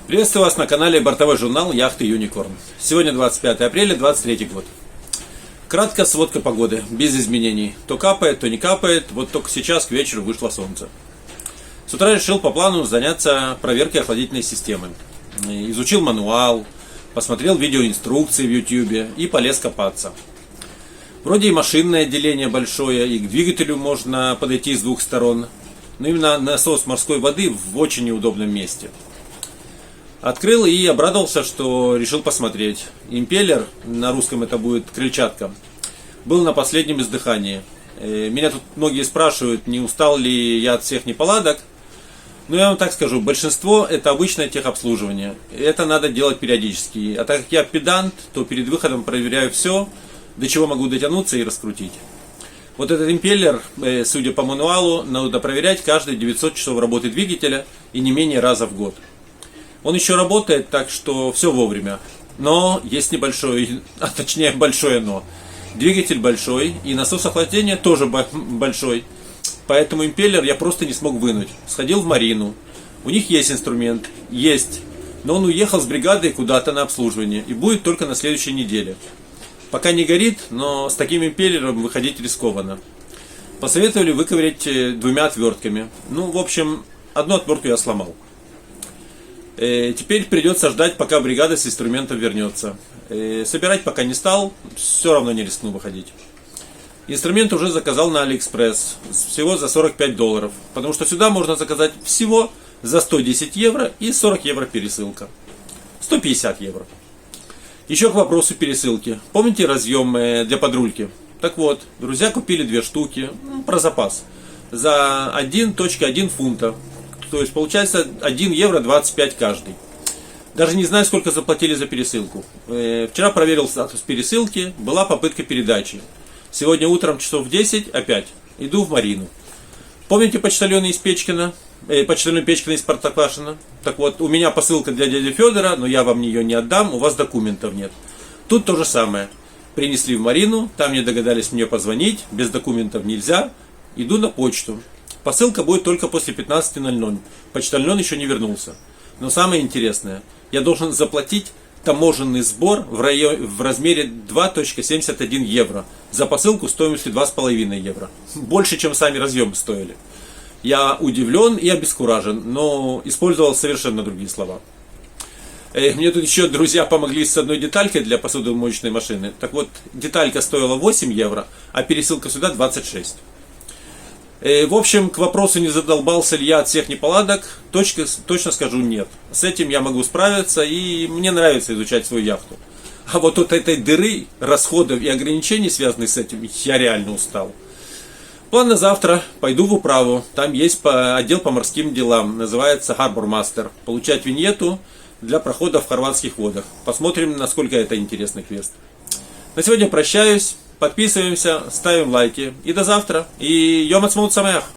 Приветствую вас на канале бортовой журнал Яхты Юникорн. Сегодня 25 апреля 2023 год. Краткая сводка погоды, без изменений. То капает, то не капает. Вот только сейчас к вечеру вышло солнце. С утра решил по плану заняться проверкой охладительной системы. Изучил мануал, посмотрел видеоинструкции в YouTube и полез копаться. Вроде и машинное отделение большое, и к двигателю можно подойти с двух сторон. Но именно насос морской воды в очень неудобном месте. Открыл и обрадовался, что решил посмотреть. Импеллер, на русском это будет крыльчатка, был на последнем издыхании. Меня тут многие спрашивают, не устал ли я от всех неполадок. Но я вам так скажу, большинство это обычное техобслуживание. Это надо делать периодически. А так как я педант, то перед выходом проверяю все, до чего могу дотянуться и раскрутить. Вот этот импеллер, судя по мануалу, надо проверять каждые 900 часов работы двигателя и не менее раза в год. Он еще работает, так что все вовремя. Но есть небольшое, а точнее большое но. Двигатель большой и насос охлаждения тоже большой. Поэтому импеллер я просто не смог вынуть. Сходил в марину. У них есть инструмент, есть. Но он уехал с бригадой куда-то на обслуживание и будет только на следующей неделе. Пока не горит, но с таким импеллером выходить рискованно. Посоветовали выковырять двумя отвертками. Ну, в общем, одну отвертку я сломал. Теперь придется ждать, пока бригада с инструментом вернется. Собирать пока не стал, все равно не рискну выходить. Инструмент уже заказал на Алиэкспресс, всего за $45. Потому что сюда можно заказать всего за 110 евро и 40 евро пересылка. 150 евро. Еще к вопросу пересылки. Помните разъем для подрульки? Так вот, друзья купили две штуки, про запас, за 1,1 фунта. То есть получается 1 евро 25 каждый. Даже не знаю, сколько заплатили за пересылку. Вчера проверил статус пересылки, была попытка передачи. Сегодня утром часов в 10 опять иду в марину. Помните почтальона из Печкина? Почтальон Печкина из Простоквашино? Так вот, у меня посылка для дяди Федора, но я вам ее не отдам, у вас документов нет. Тут то же самое. Принесли в марину, там не догадались мне позвонить, без документов нельзя. Иду на почту. Посылка будет только после 15:00. Почтальон еще не вернулся. Но самое интересное, я должен заплатить таможенный сбор в размере 2,71 евро за посылку стоимостью 2,5 евро. Больше, чем сами разъемы стоили. Я удивлен и обескуражен, но использовал совершенно другие слова. Мне тут еще друзья помогли с одной деталькой для посудомоечной машины. Так вот, деталька стоила 8 евро, а пересылка сюда 26. В общем, к вопросу, не задолбался ли я от всех неполадок, точно скажу нет. С этим я могу справиться, и мне нравится изучать свою яхту. А вот от этой дыры, расходов и ограничений, связанных с этим, я реально устал. План на завтра. Пойду в управу. Там есть отдел по морским делам, называется Harbor Master. Получать виньету для прохода в хорватских водах. Посмотрим, насколько это интересный квест. На сегодня прощаюсь. Подписываемся, ставим лайки. И до завтра. И Йом Ацмаут Самеах.